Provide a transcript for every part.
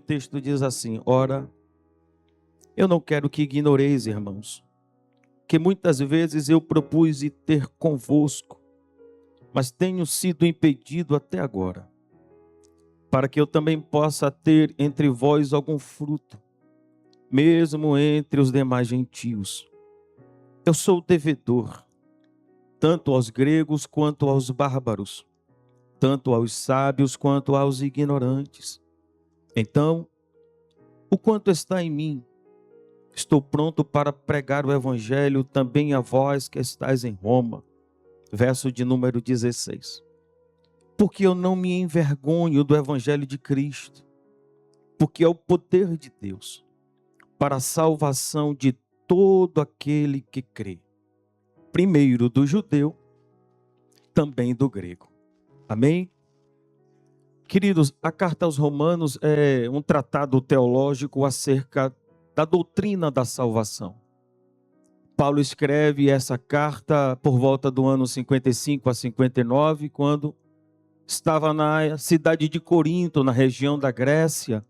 texto diz assim: ora, eu não quero que ignoreis, irmãos, que muitas vezes eu propus ir ter convosco, mas tenho sido impedido até agora, para que eu também possa ter entre vós algum fruto, mesmo entre os demais gentios. Eu sou devedor, tanto aos gregos quanto aos bárbaros, tanto aos sábios quanto aos ignorantes. Então, o quanto está em mim, estou pronto para pregar o evangelho também a vós que estáis em Roma. Verso de número 16. Porque eu não me envergonho do evangelho de Cristo, porque é o poder de Deus para a salvação de todo aquele que crê, primeiro do judeu, também do grego. Amém? Queridos, a carta aos Romanos é um tratado teológico acerca da doutrina da salvação. Paulo escreve essa carta por volta do ano 55 a 59, quando estava na cidade de Corinto, na região da Grécia,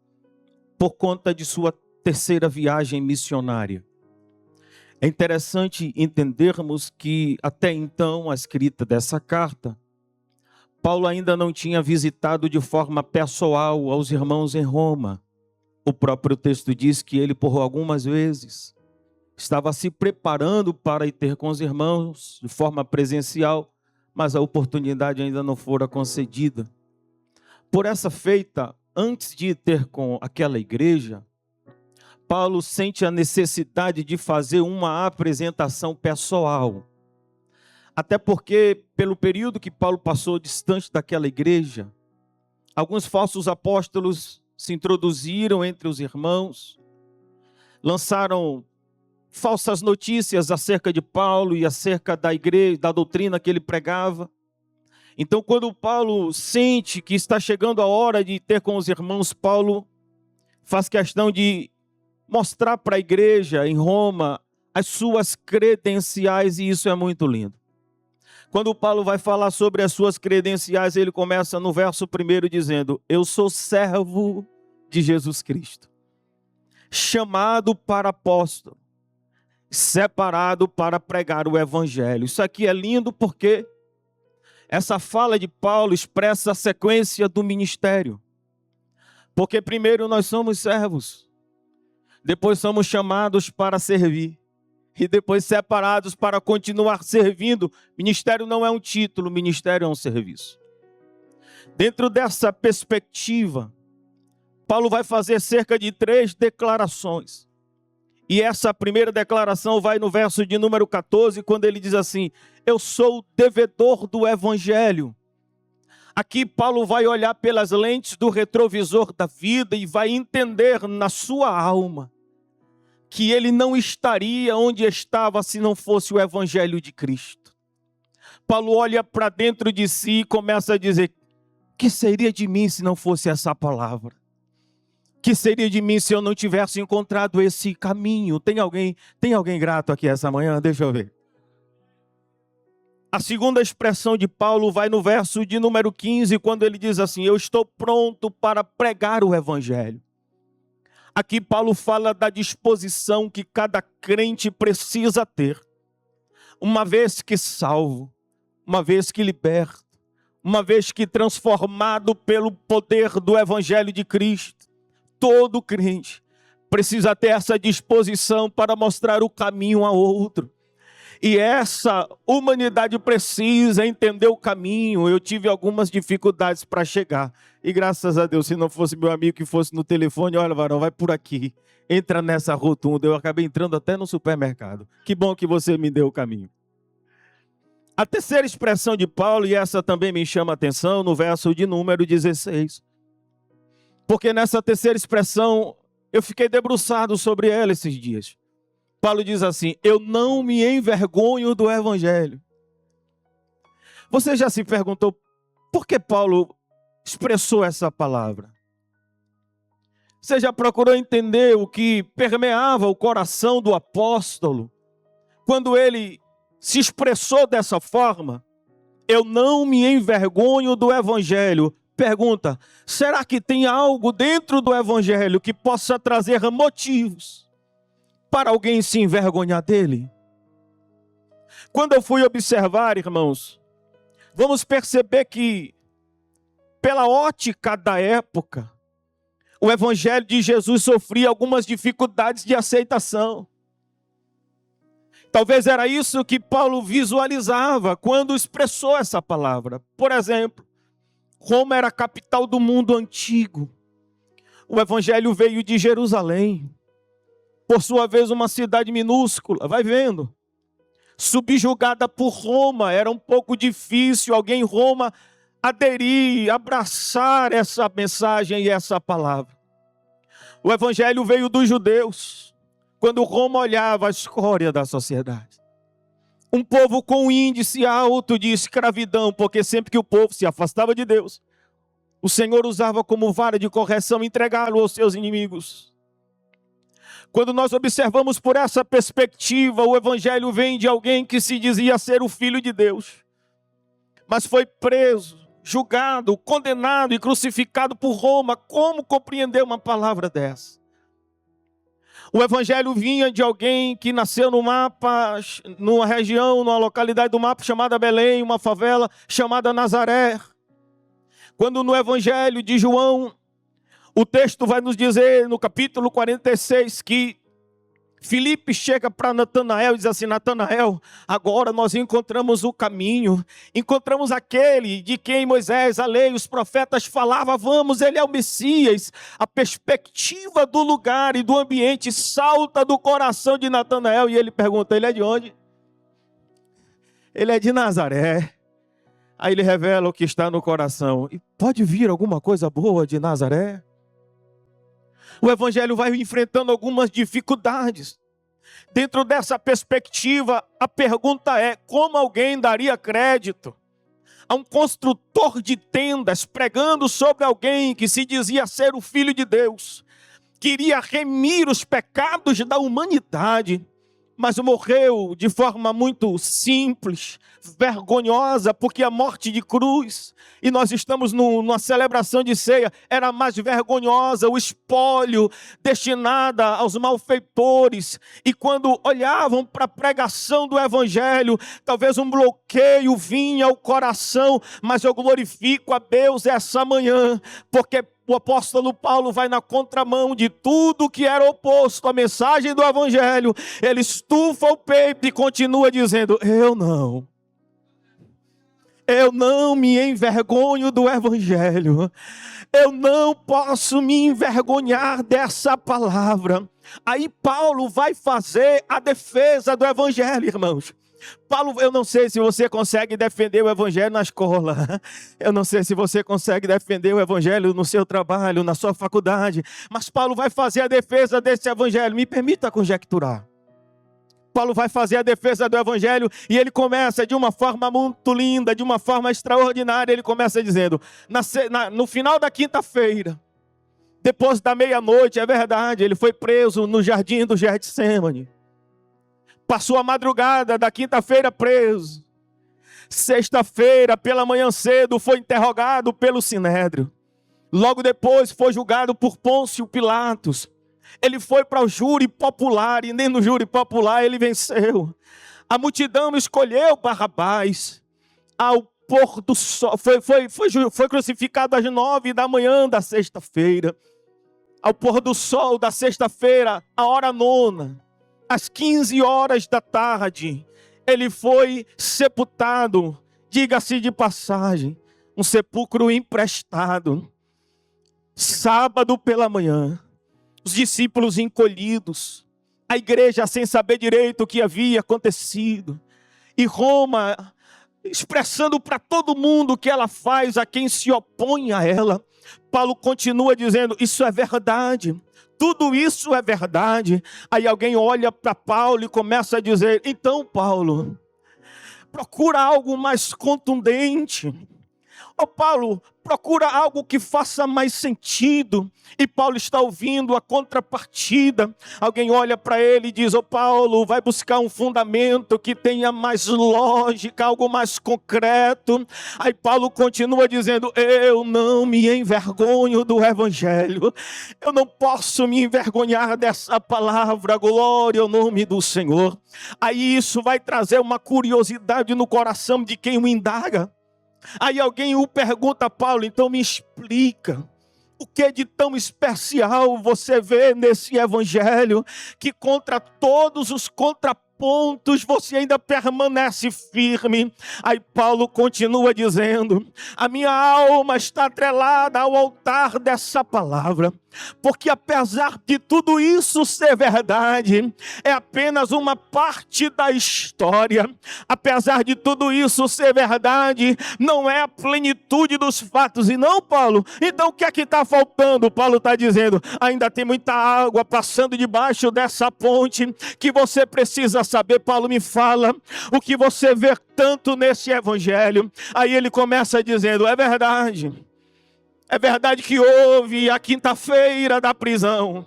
por conta de sua terceira viagem missionária. É interessante entendermos que até então, a escrita dessa carta, Paulo ainda não tinha visitado de forma pessoal aos irmãos em Roma. O próprio texto diz que ele, por algumas vezes, estava se preparando para ir ter com os irmãos de forma presencial, mas a oportunidade ainda não fora concedida. Por essa feita, antes de ir ter com aquela igreja, Paulo sente a necessidade de fazer uma apresentação pessoal. Até porque, pelo período que Paulo passou distante daquela igreja, alguns falsos apóstolos se introduziram entre os irmãos, lançaram falsas notícias acerca de Paulo e acerca da igreja, da doutrina que ele pregava. Então, quando Paulo sente que está chegando a hora de ter com os irmãos, Paulo faz questão de mostrar para a igreja em Roma as suas credenciais, e isso é muito lindo. Quando Paulo vai falar sobre as suas credenciais, ele começa no verso 1 dizendo: eu sou servo de Jesus Cristo, chamado para apóstolo, separado para pregar o evangelho. Isso aqui é lindo porque essa fala de Paulo expressa a sequência do ministério. Porque primeiro nós somos servos, depois somos chamados para servir, e depois separados para continuar servindo. Ministério não é um título, ministério é um serviço. Dentro dessa perspectiva, Paulo vai fazer cerca de 3 declarações. E essa primeira declaração vai no verso de número 14, quando ele diz assim: eu sou o devedor do evangelho. Aqui Paulo vai olhar pelas lentes do retrovisor da vida e vai entender na sua alma que ele não estaria onde estava se não fosse o evangelho de Cristo. Paulo olha para dentro de si e começa a dizer: que seria de mim se não fosse essa palavra? Que seria de mim se eu não tivesse encontrado esse caminho? Tem alguém grato aqui essa manhã? Deixa eu ver. A segunda expressão de Paulo vai no verso de número 15, quando ele diz assim: eu estou pronto para pregar o evangelho. Aqui Paulo fala da disposição que cada crente precisa ter, uma vez que salvo, uma vez que liberto, uma vez que transformado pelo poder do evangelho de Cristo. Todo crente precisa ter essa disposição para mostrar o caminho a outro. E essa humanidade precisa entender o caminho. Eu tive algumas dificuldades para chegar. E graças a Deus, se não fosse meu amigo que fosse no telefone: olha, varão, vai por aqui, entra nessa rotunda. Eu acabei entrando até no supermercado. Que bom que você me deu o caminho. A terceira expressão de Paulo, e essa também me chama a atenção, no verso de número 16. Porque nessa terceira expressão, eu fiquei debruçado sobre ela esses dias. Paulo diz assim: eu não me envergonho do evangelho. Você já se perguntou por que Paulo expressou essa palavra? Você já procurou entender o que permeava o coração do apóstolo quando ele se expressou dessa forma? Eu não me envergonho do evangelho. Pergunta: será que tem algo dentro do evangelho que possa trazer motivos para alguém se envergonhar dele? Quando eu fui observar, irmãos, vamos perceber que, pela ótica da época, o evangelho de Jesus sofria algumas dificuldades de aceitação. Talvez era isso que Paulo visualizava quando expressou essa palavra. Por exemplo, Roma era a capital do mundo antigo. O evangelho veio de Jerusalém. Por sua vez, uma cidade minúscula, vai vendo, subjugada por Roma. Era um pouco difícil alguém em Roma aderir, abraçar essa mensagem e essa palavra. O evangelho veio dos judeus, quando Roma olhava a escória da sociedade. Um povo com um índice alto de escravidão, porque sempre que o povo se afastava de Deus, o Senhor usava como vara de correção entregá-lo aos seus inimigos. Quando nós observamos por essa perspectiva, o evangelho vem de alguém que se dizia ser o Filho de Deus, mas foi preso, julgado, condenado e crucificado por Roma. Como compreender uma palavra dessa? O evangelho vinha de alguém que nasceu no mapa, numa região, numa localidade do mapa chamada Belém, uma favela chamada Nazaré. Quando no evangelho de João, o texto vai nos dizer no capítulo 46 que Filipe chega para Natanael e diz assim: Natanael, agora nós encontramos o caminho, encontramos aquele de quem Moisés, a lei, os profetas falavam, vamos, ele é o Messias. A perspectiva do lugar e do ambiente salta do coração de Natanael e ele pergunta: ele é de onde? Ele é de Nazaré. Aí ele revela o que está no coração: e pode vir alguma coisa boa de Nazaré? O evangelho vai enfrentando algumas dificuldades. Dentro dessa perspectiva, a pergunta é: como alguém daria crédito a um construtor de tendas pregando sobre alguém que se dizia ser o Filho de Deus, queria remir os pecados da humanidade, mas morreu de forma muito simples, vergonhosa, porque a morte de cruz, e nós estamos numa celebração de ceia, era mais vergonhosa, o espólio destinado aos malfeitores. E quando olhavam para a pregação do evangelho, talvez um bloqueio vinha ao coração, mas eu glorifico a Deus essa manhã, porque o apóstolo Paulo vai na contramão de tudo que era oposto à mensagem do evangelho. Ele estufa o peito e continua dizendo: eu não me envergonho do evangelho. Eu não posso me envergonhar dessa palavra. Aí Paulo vai fazer a defesa do evangelho, irmãos. Paulo, eu não sei se você consegue defender o evangelho na escola, eu não sei se você consegue defender o evangelho no seu trabalho, na sua faculdade, mas Paulo vai fazer a defesa desse evangelho. Me permita conjecturar. Paulo vai fazer a defesa do evangelho e ele começa de uma forma muito linda, de uma forma extraordinária. Ele começa dizendo: no final da quinta-feira, depois da meia-noite, é verdade, ele foi preso no jardim do Getsêmani. Passou a madrugada da quinta-feira preso. Sexta-feira, pela manhã cedo, foi interrogado pelo Sinédrio. Logo depois foi julgado por Pôncio Pilatos. Ele foi para o júri popular e nem no júri popular ele venceu. A multidão escolheu Barrabás. Ao pôr do sol, foi crucificado às 9 da manhã da sexta-feira. Ao pôr do sol da sexta-feira, a hora nona, às 15 horas da tarde, ele foi sepultado. Diga-se de passagem, um sepulcro emprestado. Sábado pela manhã, os discípulos encolhidos, a igreja sem saber direito o que havia acontecido, e Roma expressando para todo mundo o que ela faz a quem se opõe a ela. Paulo continua dizendo: isso é verdade, tudo isso é verdade. Aí alguém olha para Paulo e começa a dizer: então Paulo, procura algo mais contundente, Ô Paulo, procura algo que faça mais sentido. E Paulo está ouvindo a contrapartida. Alguém olha para ele e diz: ô Paulo, vai buscar um fundamento que tenha mais lógica, algo mais concreto. Aí Paulo continua dizendo: eu não me envergonho do evangelho. Eu não posso me envergonhar dessa palavra. Glória ao nome do Senhor. Aí isso vai trazer uma curiosidade no coração de quem o indaga. Aí alguém o pergunta a Paulo: então me explica, o que de tão especial você vê nesse evangelho, que contra todos os contrapontos você ainda permanece firme? Aí Paulo continua dizendo: a minha alma está atrelada ao altar dessa palavra, porque apesar de tudo isso ser verdade, é apenas uma parte da história. Apesar de tudo isso ser verdade, não é a plenitude dos fatos. E não, Paulo, então o que é que está faltando? Paulo está dizendo: ainda tem muita água passando debaixo dessa ponte que você precisa saber. Paulo, me fala o que você vê tanto nesse evangelho. Aí ele começa dizendo: é verdade. É verdade que houve a quinta-feira da prisão.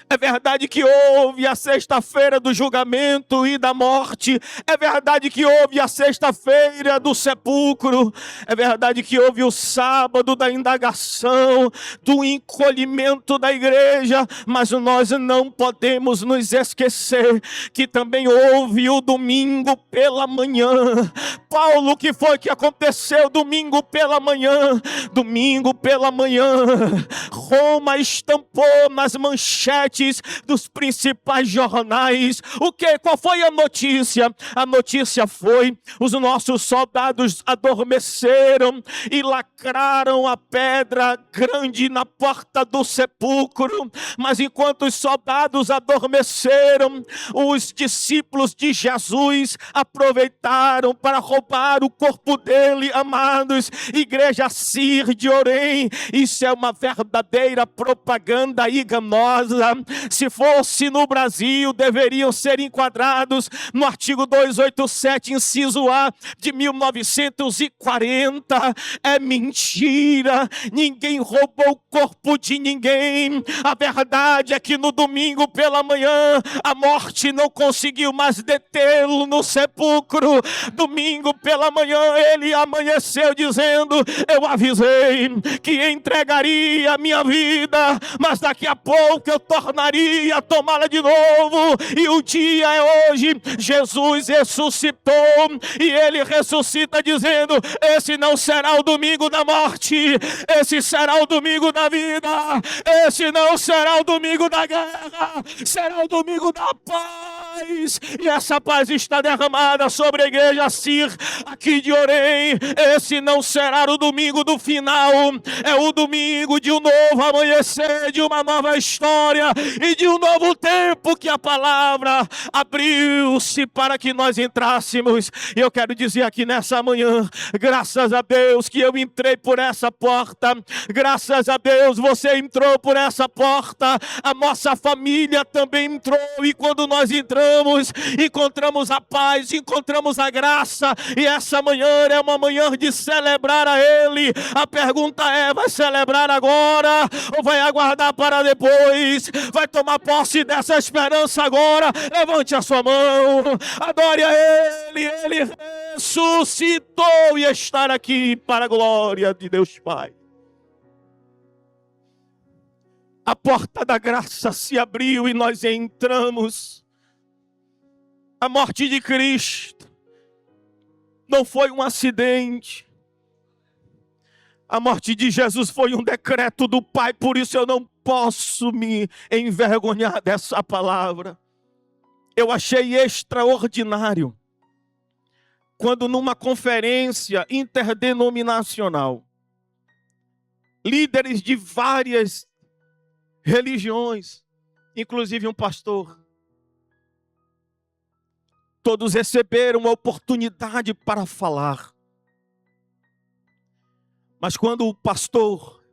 É verdade que houve a sexta-feira do julgamento e da morte. É verdade que houve a sexta-feira do sepulcro. É verdade que houve o sábado da indagação, do encolhimento da igreja. Mas nós não podemos nos esquecer que também houve o domingo pela manhã. Paulo, o que foi que aconteceu domingo pela manhã? Domingo pela manhã, Roma estampou nas manchetes dos principais jornais. Qual foi a notícia? A notícia foi: os nossos soldados adormeceram e lacraram a pedra grande na porta do sepulcro. Mas enquanto os soldados adormeceram, os discípulos de Jesus aproveitaram para roubar o corpo dele. Amados, igreja Cir de Orem, isso é uma verdadeira propaganda enganosa. Se fosse no Brasil, deveriam ser enquadrados no artigo 287, inciso A, de 1940. É mentira, ninguém roubou o corpo de ninguém. A verdade é que no domingo pela manhã, a morte não conseguiu mais detê-lo no sepulcro. Domingo pela manhã, ele amanheceu dizendo: eu avisei que entregaria a minha vida, mas daqui a pouco eu tornaria a tomá-la de novo. E o dia é hoje. Jesus ressuscitou e ele ressuscita dizendo: esse não será o domingo da morte, esse será o domingo da vida. Esse não será o domingo da guerra, será o domingo da paz. E essa paz está derramada sobre a igreja Cir aqui de Orem. Esse não será o domingo do final, é o domingo de um novo amanhecer, de uma nova história e de um novo tempo que a palavra abriu-se para que nós entrássemos. E eu quero dizer aqui nessa manhã: graças a Deus que eu entrei por essa porta. Graças a Deus você entrou por essa porta. A nossa família também entrou. E quando nós entramos, encontramos a paz, encontramos a graça. E essa manhã é uma manhã de celebrar a Ele. A pergunta é: vai celebrar agora ou vai aguardar para depois? Vai tomar posse dessa esperança agora? Levante a sua mão, adore a Ele. Ele ressuscitou e está aqui para a glória de Deus Pai. A porta da graça se abriu e nós entramos. A morte de Cristo não foi um acidente. A morte de Jesus foi um decreto do Pai. Por isso eu não posso me envergonhar dessa palavra. Eu achei extraordinário quando numa conferência interdenominacional, líderes de várias religiões, inclusive um pastor, todos receberam a oportunidade para falar. Mas quando o pastor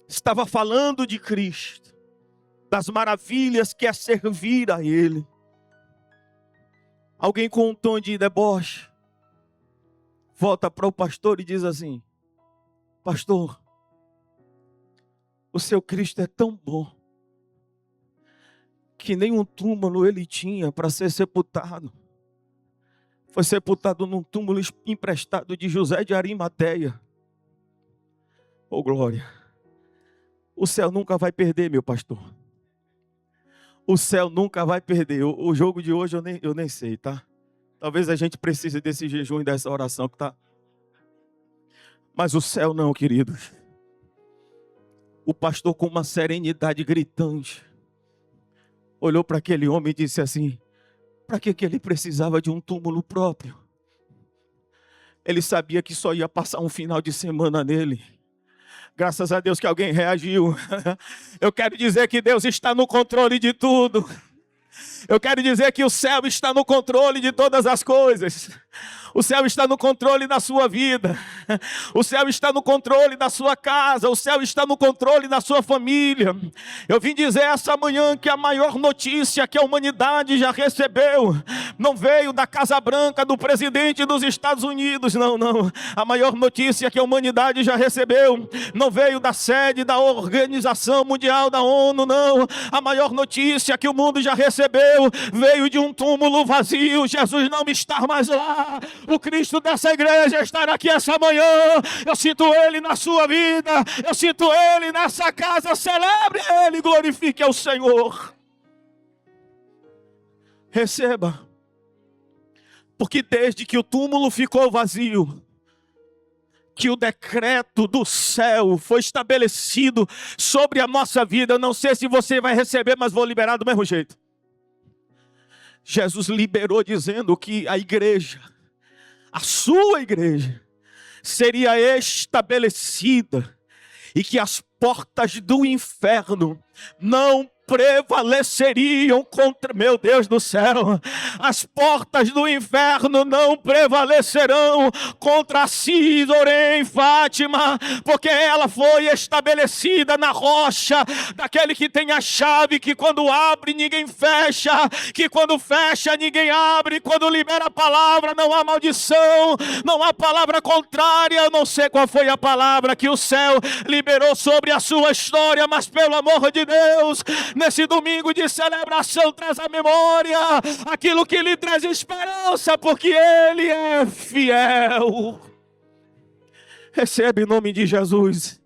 estava falando de Cristo, das maravilhas que é servir a Ele, alguém com um tom de deboche volta para o pastor e diz assim: pastor, o seu Cristo é tão bom que nenhum túmulo ele tinha para ser sepultado. Foi sepultado num túmulo emprestado de José de Arimateia. Oh glória! O céu nunca vai perder, meu pastor. O céu nunca vai perder. O jogo de hoje eu nem sei, tá? Talvez a gente precise desse jejum e dessa oração que tá. Mas o céu não, queridos. O pastor, com uma serenidade gritante, olhou para aquele homem e disse assim: para que ele precisava de um túmulo próprio? Ele sabia que só ia passar um final de semana nele. Graças a Deus que alguém reagiu. Eu quero dizer que Deus está no controle de tudo. Eu quero dizer que o céu está no controle de todas as coisas. O céu está no controle da sua vida. O céu está no controle da sua casa. O céu está no controle da sua família. Eu vim dizer essa manhã que a maior notícia que a humanidade já recebeu não veio da Casa Branca, do presidente dos Estados Unidos. Não. A maior notícia que a humanidade já recebeu não veio da sede da Organização Mundial da ONU, não. A maior notícia que o mundo já recebeu veio de um túmulo vazio. Jesus não está mais lá. O Cristo dessa igreja estará aqui essa manhã. Eu sinto Ele na sua vida. Eu sinto Ele nessa casa. Celebre Ele, glorifique ao Senhor. Receba. Porque desde que o túmulo ficou vazio, que o decreto do céu foi estabelecido sobre a nossa vida. Eu não sei se você vai receber, mas vou liberar do mesmo jeito. Jesus liberou dizendo que a igreja, a sua igreja, seria estabelecida e que as portas do inferno não prevaleceriam contra, meu Deus do céu, as portas do inferno não prevalecerão contra Sidorém, Fátima, porque ela foi estabelecida na rocha daquele que tem a chave, que quando abre ninguém fecha, que quando fecha ninguém abre, quando libera a palavra não há maldição, não há palavra contrária. Eu não sei qual foi a palavra que o céu liberou sobre a sua história, mas pelo amor de Deus, nesse domingo de celebração, traz à memória aquilo que lhe traz esperança, porque Ele é fiel. Recebe em nome de Jesus.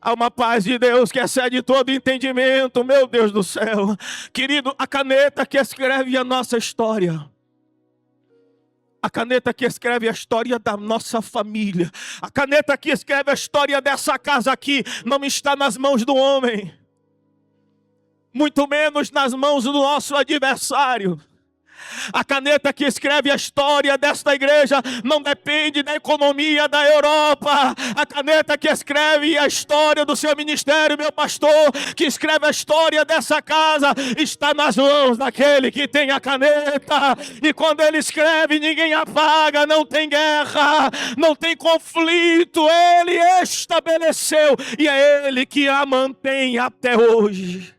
Há uma paz de Deus que excede todo entendimento, meu Deus do céu. Querido, a caneta que escreve a nossa história, a caneta que escreve a história da nossa família, a caneta que escreve a história dessa casa aqui, não está nas mãos do homem, muito menos nas mãos do nosso adversário. A caneta que escreve a história desta igreja não depende da economia da Europa. A caneta que escreve a história do seu ministério, meu pastor, que escreve a história dessa casa, está nas mãos daquele que tem a caneta. E quando ele escreve, ninguém apaga, não tem guerra, não tem conflito. Ele estabeleceu e é Ele que a mantém até hoje.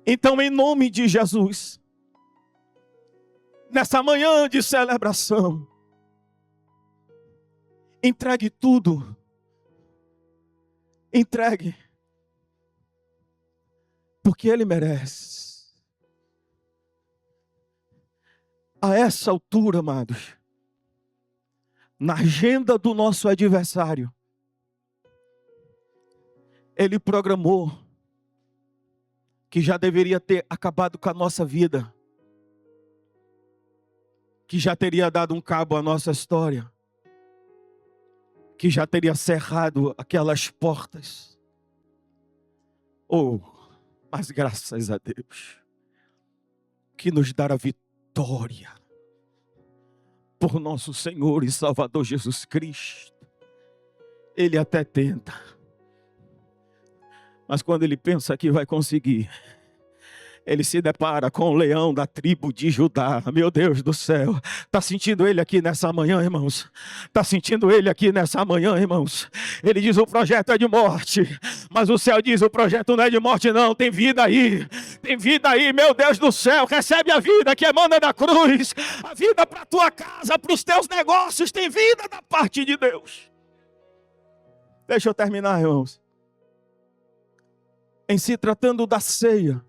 Então, em nome de Jesus, nessa manhã de celebração, entregue tudo. Entregue. Porque Ele merece. A essa altura, amados, na agenda do nosso adversário, Ele programou que já deveria ter acabado com a nossa vida, que já teria dado um cabo à nossa história, que já teria cerrado aquelas portas. Oh, mas graças a Deus, que nos dará vitória por nosso Senhor e Salvador Jesus Cristo. Ele até tenta, mas quando ele pensa que vai conseguir, ele se depara com o leão da tribo de Judá. Meu Deus do céu. Está sentindo ele aqui nessa manhã, irmãos? Está sentindo ele aqui nessa manhã, irmãos? Ele diz: o projeto é de morte, mas o céu diz: o projeto não é de morte não, tem vida aí. Tem vida aí, meu Deus do céu. Recebe a vida que emana da cruz. A vida para a tua casa, para os teus negócios. Tem vida da parte de Deus. Deixa eu terminar, irmãos. Em se tratando da ceia,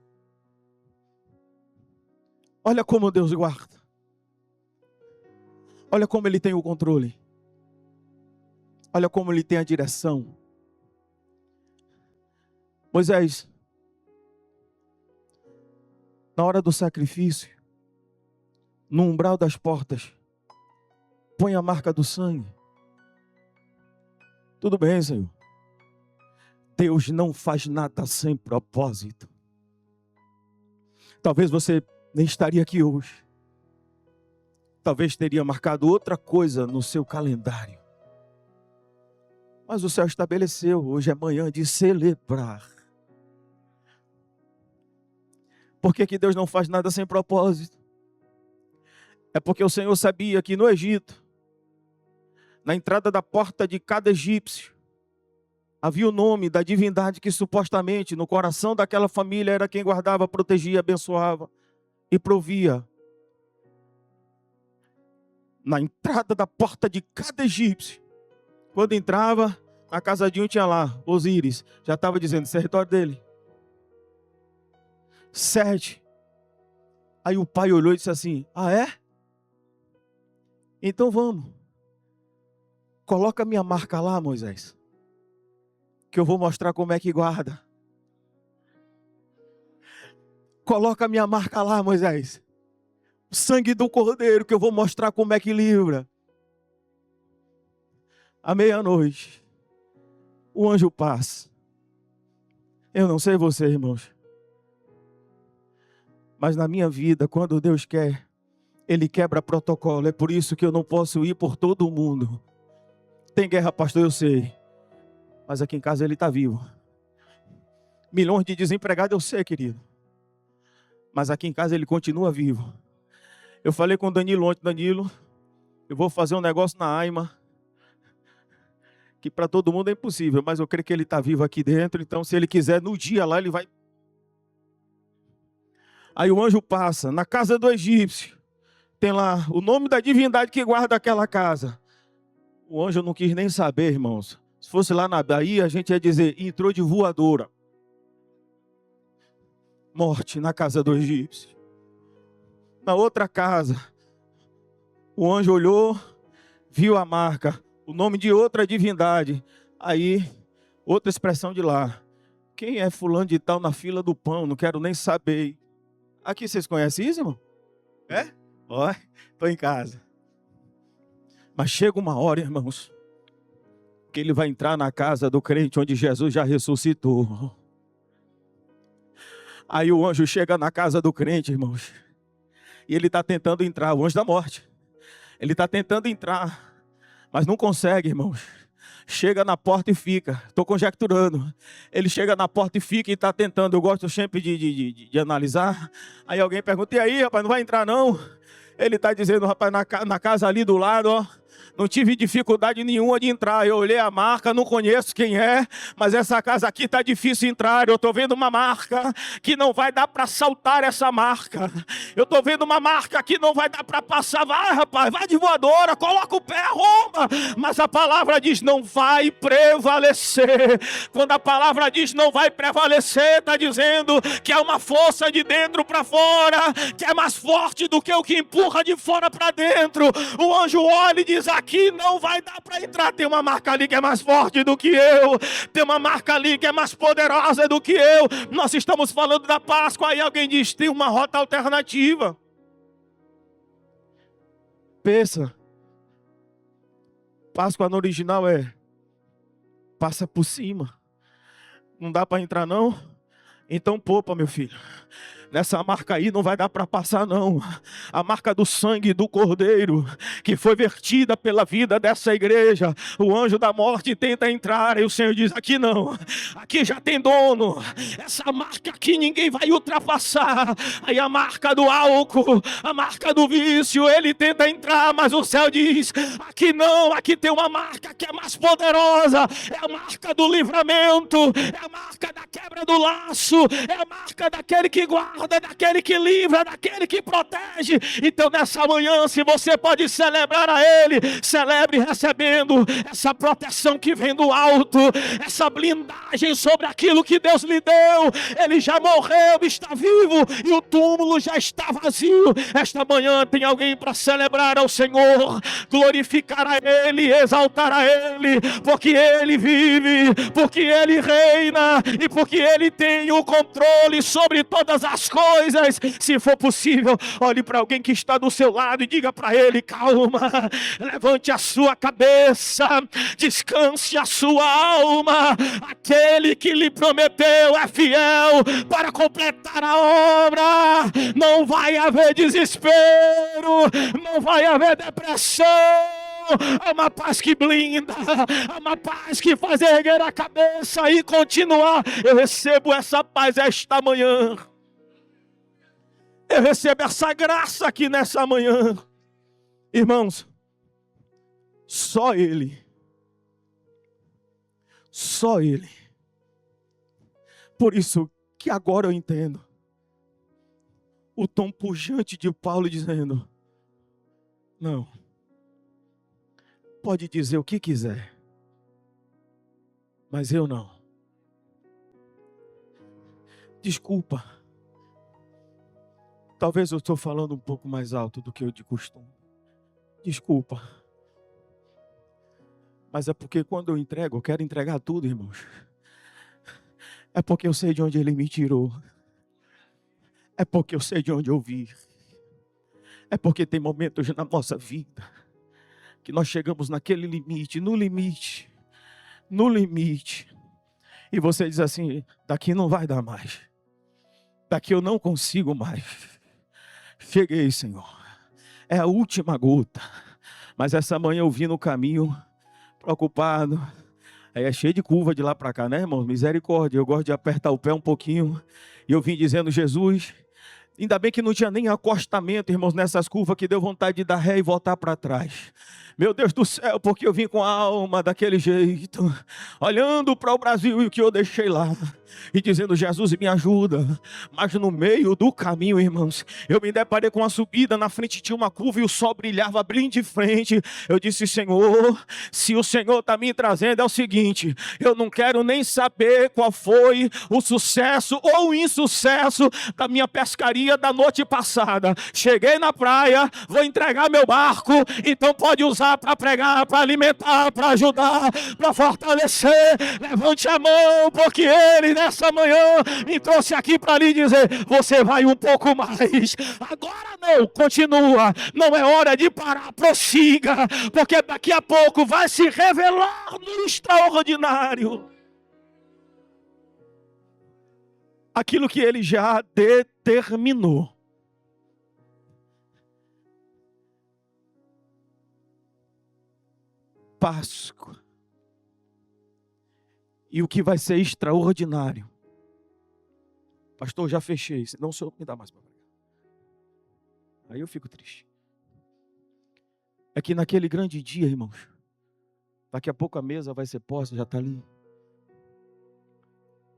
olha como Deus guarda. Olha como Ele tem o controle. Olha como Ele tem a direção. Moisés, na hora do sacrifício, no umbral das portas, põe a marca do sangue. Tudo bem, Senhor. Deus não faz nada sem propósito. Talvez você nem estaria aqui hoje. Talvez teria marcado outra coisa no seu calendário. Mas o céu estabeleceu, hoje é manhã de celebrar. Por que Deus não faz nada sem propósito? É porque o Senhor sabia que no Egito, na entrada da porta de cada egípcio, havia o nome da divindade que supostamente no coração daquela família era quem guardava, protegia, abençoava e provia. Na entrada da porta de cada egípcio, quando entrava, na casa de um tinha lá, Osíris, já estava dizendo, território dele. 7. Aí o pai olhou e disse assim: ah é? Então vamos. Coloca minha marca lá, Moisés, que eu vou mostrar como é que guarda. Coloca minha marca lá, Moisés. O sangue do cordeiro, que eu vou mostrar como é que livra. À meia-noite, o anjo passa. Eu não sei você, irmãos, mas na minha vida, quando Deus quer, Ele quebra protocolo. É por isso que eu não posso ir por todo mundo. Tem guerra, pastor, eu sei. Mas aqui em casa Ele está vivo. Milhões de desempregados, eu sei, querido. Mas aqui em casa Ele continua vivo. Eu falei com o Danilo ontem: Danilo, eu vou fazer um negócio na AIMA, que para todo mundo é impossível, mas eu creio que Ele está vivo aqui dentro. Então, se Ele quiser, no dia lá, Ele vai. Aí o anjo passa na casa do egípcio. Tem lá o nome da divindade que guarda aquela casa. O anjo não quis nem saber, irmãos. Se fosse lá na Bahia, a gente ia dizer: entrou de voadora. Morte na casa do egípcio. Na outra casa, o anjo olhou, viu a marca, o nome de outra divindade. Aí, outra expressão de lá: quem é fulano de tal na fila do pão? Não quero nem saber. Aqui vocês conhecem isso, irmão? É? Ó, estou em casa. Mas chega uma hora, irmãos, que ele vai entrar na casa do crente onde Jesus já ressuscitou. Aí o anjo chega na casa do crente, irmãos, e ele está tentando entrar, o anjo da morte. Ele está tentando entrar, mas não consegue, irmãos. Chega na porta e fica. Estou conjecturando. Ele chega na porta e fica e está tentando. Eu gosto sempre de analisar. Aí alguém pergunta: e aí, rapaz, não vai entrar não? Ele está dizendo: rapaz, na casa ali do lado, ó, não tive dificuldade nenhuma de entrar. Eu olhei a marca, não conheço quem é, mas essa casa aqui está difícil entrar. Eu estou vendo uma marca que não vai dar para saltar essa marca. Eu estou vendo uma marca que não vai dar para passar. Vai, rapaz, vai de voadora, coloca o pé, arromba. Mas a palavra diz: não vai prevalecer. Quando a palavra diz não vai prevalecer, está dizendo que é uma força de dentro para fora, que é mais forte do que o que empurra de fora para dentro. O anjo olha e diz: aqui não vai dar para entrar. Tem uma marca ali que é mais forte do que eu. Tem uma marca ali que é mais poderosa do que eu. Nós estamos falando da Páscoa. Aí alguém diz: tem uma rota alternativa. Pensa. Páscoa no original é: passa por cima. Não dá para entrar não? Então poupa, meu filho. Nessa marca aí não vai dar para passar não. A marca do sangue do Cordeiro, que foi vertida pela vida dessa igreja. O anjo da morte tenta entrar e o Senhor diz, aqui não. Aqui já tem dono. Essa marca aqui ninguém vai ultrapassar. Aí a marca do álcool, a marca do vício, ele tenta entrar, mas o céu diz, aqui não. Aqui tem uma marca que é mais poderosa. É a marca do livramento. É a marca da quebra do laço. É a marca daquele que guarda, daquele que livra, daquele que protege. Então nessa manhã, se você pode celebrar a Ele, celebre recebendo essa proteção que vem do alto, essa blindagem sobre aquilo que Deus lhe deu. Ele já morreu, está vivo e o túmulo já está vazio. Esta manhã tem alguém para celebrar ao Senhor, glorificar a Ele, exaltar a Ele, porque Ele vive, porque Ele reina e porque Ele tem o controle sobre todas as coisas. Se for possível, olhe para alguém que está do seu lado e diga para ele, calma, levante a sua cabeça, descanse a sua alma, aquele que lhe prometeu é fiel para completar a obra. Não vai haver desespero, não vai haver depressão. É uma paz que blinda, é uma paz que faz erguer a cabeça e continuar. Eu recebo essa paz esta manhã. Eu recebo essa graça aqui nessa manhã. Irmãos, só Ele. Só Ele. Por isso que agora eu entendo o tom pujante de Paulo dizendo, não, pode dizer o que quiser, mas eu não. Desculpa. Talvez eu estou falando um pouco mais alto do que eu de costume. Desculpa. Mas é porque quando eu entrego, eu quero entregar tudo, irmãos. É porque eu sei de onde Ele me tirou. É porque eu sei de onde eu vim. É porque tem momentos na nossa vida que nós chegamos naquele limite, no limite. E você diz assim, daqui não vai dar mais. Daqui eu não consigo mais. Cheguei, Senhor. É a última gota. Mas essa manhã eu vim no caminho, preocupado. Aí é cheio de curva de lá para cá, né, irmão? Misericórdia. Eu gosto de apertar o pé um pouquinho. E eu vim dizendo, Jesus, ainda bem que não tinha nem acostamento, irmãos, nessas curvas que deu vontade de dar ré e voltar para trás. Meu Deus do céu, porque eu vim com a alma daquele jeito, olhando para o Brasil e o que eu deixei lá. E dizendo, Jesus, me ajuda. Mas no meio do caminho, irmãos, eu me deparei com uma subida, na frente tinha uma curva e o sol brilhava bem de frente. Eu disse, Senhor, se o Senhor está me trazendo, é o seguinte, eu não quero nem saber qual foi o sucesso ou o insucesso da minha pescaria da noite passada. Cheguei na praia, vou entregar meu barco, então pode usar para pregar, para alimentar, para ajudar, para fortalecer. Levante a mão, porque Ele nessa manhã me trouxe aqui para lhe dizer, você vai um pouco mais. Agora não, continua. Não é hora de parar, prossiga, porque daqui a pouco vai se revelar no extraordinário aquilo que Ele já determinou. Páscoa. E o que vai ser extraordinário. Pastor, já fechei. Não, o senhor me dá mais para pregar. Aí eu fico triste. É que naquele grande dia, irmãos, daqui a pouco a mesa vai ser posta, já está ali.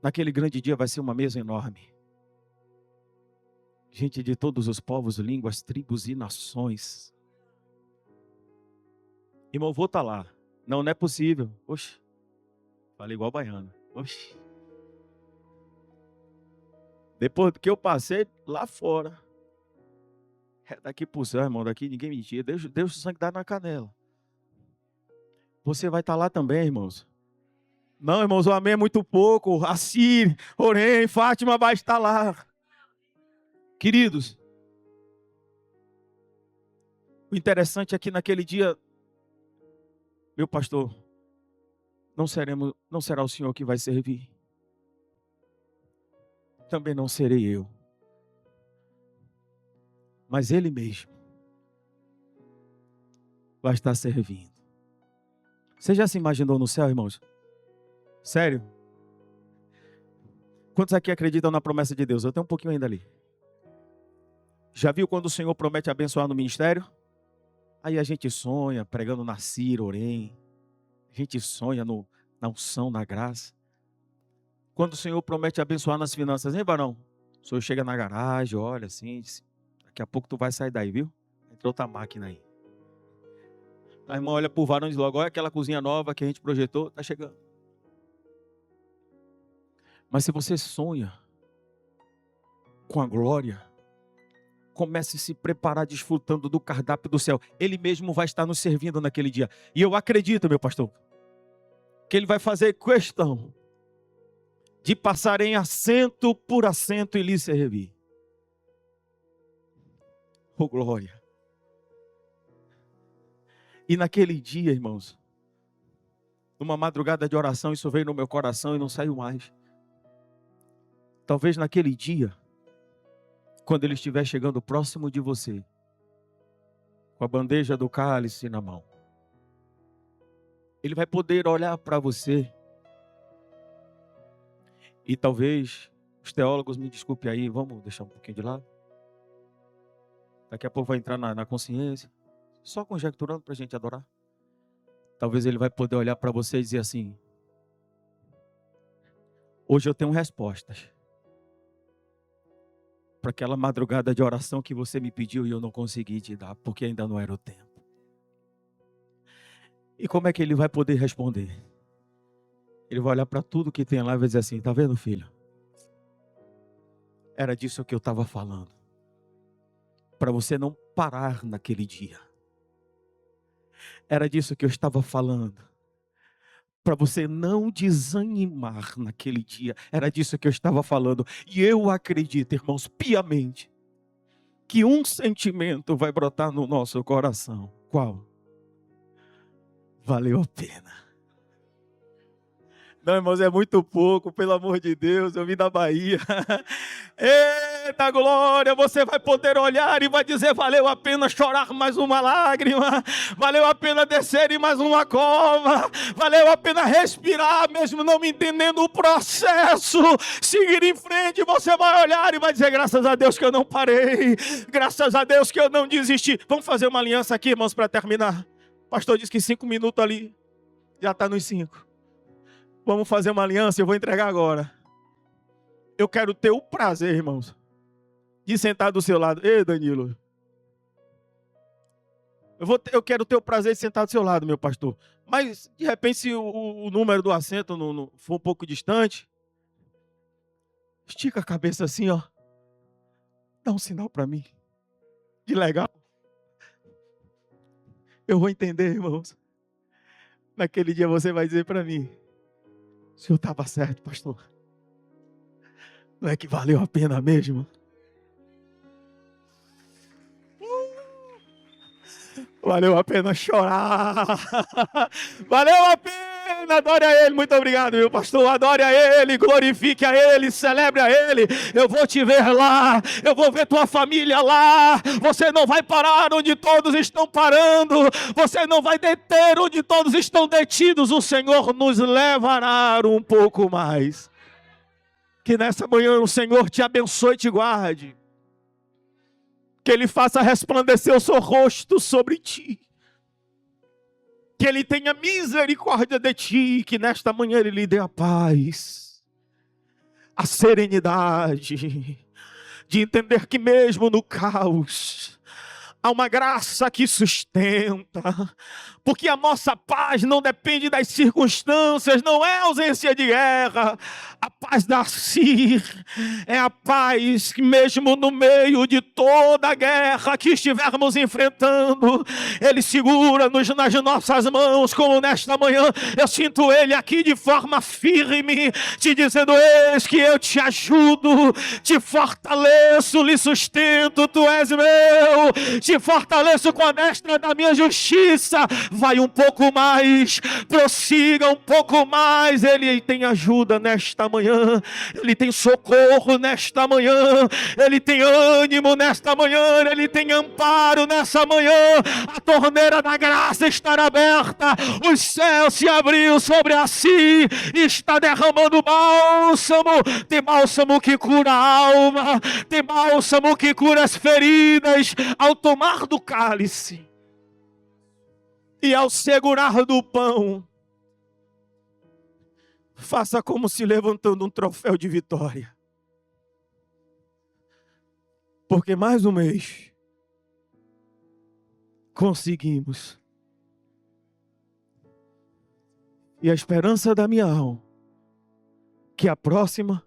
Naquele grande dia vai ser uma mesa enorme. Gente de todos os povos, línguas, tribos e nações. Irmão, vou estar lá. Não, não é possível. Oxe. Falei igual baiano. Oxi. Depois do que eu passei lá fora. É daqui pro céu, irmão. Daqui ninguém me tira. Deus o sangue dá na canela. Você vai estar lá também, irmãos. Não, irmãos, o amém é muito pouco. Assir, Orém, Fátima vai estar lá. Queridos. O interessante é que naquele dia, meu pastor, não será o Senhor que vai servir. Também não serei eu. mas Ele mesmo vai estar servindo. Você já se imaginou no céu, irmãos? Sério? Quantos aqui acreditam na promessa de Deus? Eu tenho um pouquinho ainda ali. Já viu quando o Senhor promete abençoar no ministério? Aí a gente sonha pregando na Cira, Orém. A gente sonha na unção, na graça. Quando o Senhor promete abençoar nas finanças, hein, Barão? O Senhor chega na garagem, olha assim, diz, daqui a pouco tu vai sair daí, viu? Entrou outra máquina aí. A irmã olha pro varão e diz logo, olha aquela cozinha nova que a gente projetou, tá chegando. Mas se você sonha com a glória, comece a se preparar desfrutando do cardápio do céu. Ele mesmo vai estar nos servindo naquele dia. E eu acredito, meu pastor, que Ele vai fazer questão de passar em assento por assento e lhe servir. Oh, glória! E naquele dia, irmãos, numa madrugada de oração, isso veio no meu coração e não saiu mais. Talvez naquele dia, quando Ele estiver chegando próximo de você, com a bandeja do cálice na mão, Ele vai poder olhar para você. E talvez, os teólogos me desculpem aí, vamos deixar um pouquinho de lado. Daqui a pouco vai entrar na consciência. Só conjecturando para a gente adorar. Talvez Ele vai poder olhar para você e dizer assim, hoje eu tenho respostas para aquela madrugada de oração que você me pediu e eu não consegui te dar, porque ainda não era o tempo. E como é que Ele vai poder responder? Ele vai olhar para tudo que tem lá e vai dizer assim, tá vendo, filho? Era disso que eu estava falando. Para você não parar naquele dia. Era disso que eu estava falando. Para você não desanimar naquele dia. Era disso que eu estava falando. E eu acredito, irmãos, piamente, que um sentimento vai brotar no nosso coração. Qual? Valeu a pena. Não, irmãos, é muito pouco, pelo amor de Deus, eu vim da Bahia. Eita glória, você vai poder olhar e vai dizer, valeu a pena chorar mais uma lágrima, valeu a pena descer em mais uma cova, valeu a pena respirar, mesmo não me entendendo o processo, seguir em frente, você vai olhar e vai dizer, graças a Deus que eu não parei, graças a Deus que eu não desisti. Vamos fazer uma aliança aqui, irmãos, para terminar. O pastor disse que 5 minutos ali, já está nos 5. Vamos fazer uma aliança, eu vou entregar agora. Eu quero ter o prazer, irmãos, de sentar do seu lado. Ei, Danilo. Eu quero ter o prazer de sentar do seu lado, meu pastor. Mas, de repente, se o número do assento não for um pouco distante, estica a cabeça assim, ó. Dá um sinal para mim. De legal. Eu vou entender, irmãos. Naquele dia você vai dizer para mim, o senhor estava certo, pastor. Não é que valeu a pena mesmo? Valeu a pena chorar. Valeu a pena. Adore a Ele. Muito obrigado, meu pastor. Adore a Ele. Glorifique a Ele. Celebre a Ele. Eu vou te ver lá. Eu vou ver tua família lá. Você não vai parar onde todos estão parando. Você não vai deter onde todos estão detidos. O Senhor nos levará um pouco mais. Que nessa manhã o Senhor te abençoe e te guarde. Que Ele faça resplandecer o seu rosto sobre ti. Que Ele tenha misericórdia de ti. Que nesta manhã Ele lhe dê a paz, a serenidade, de entender que mesmo no caos, há uma graça que sustenta. Porque a nossa paz não depende das circunstâncias, não é ausência de guerra. A paz da Cir é a paz que mesmo no meio de toda a guerra que estivermos enfrentando, Ele segura-nos nas nossas mãos, como nesta manhã eu sinto Ele aqui de forma firme, te dizendo, eis que eu te ajudo, te fortaleço, lhe sustento, tu és meu, te te fortaleço com a destra da minha justiça. Vai um pouco mais, prossiga um pouco mais. Ele tem ajuda nesta manhã, Ele tem socorro nesta manhã, Ele tem ânimo nesta manhã, Ele tem amparo nessa manhã. A torneira da graça estará aberta, os céus se abriu sobre a si, está derramando bálsamo. Tem bálsamo que cura a alma, tem bálsamo que cura as feridas. Ao tomar do cálice e ao segurar do pão, faça como se levantando um troféu de vitória, porque mais um mês conseguimos. E a esperança da minha alma, que a próxima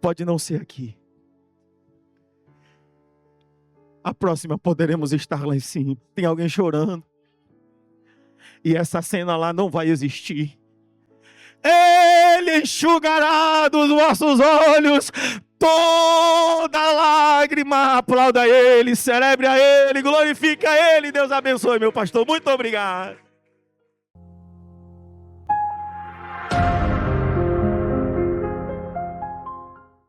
pode não ser aqui. A próxima poderemos estar lá em cima. Tem alguém chorando. E essa cena lá não vai existir. Ele enxugará dos vossos olhos toda lágrima. Aplauda Ele, celebre a Ele, glorifique a Ele. Deus abençoe, meu pastor. Muito obrigado.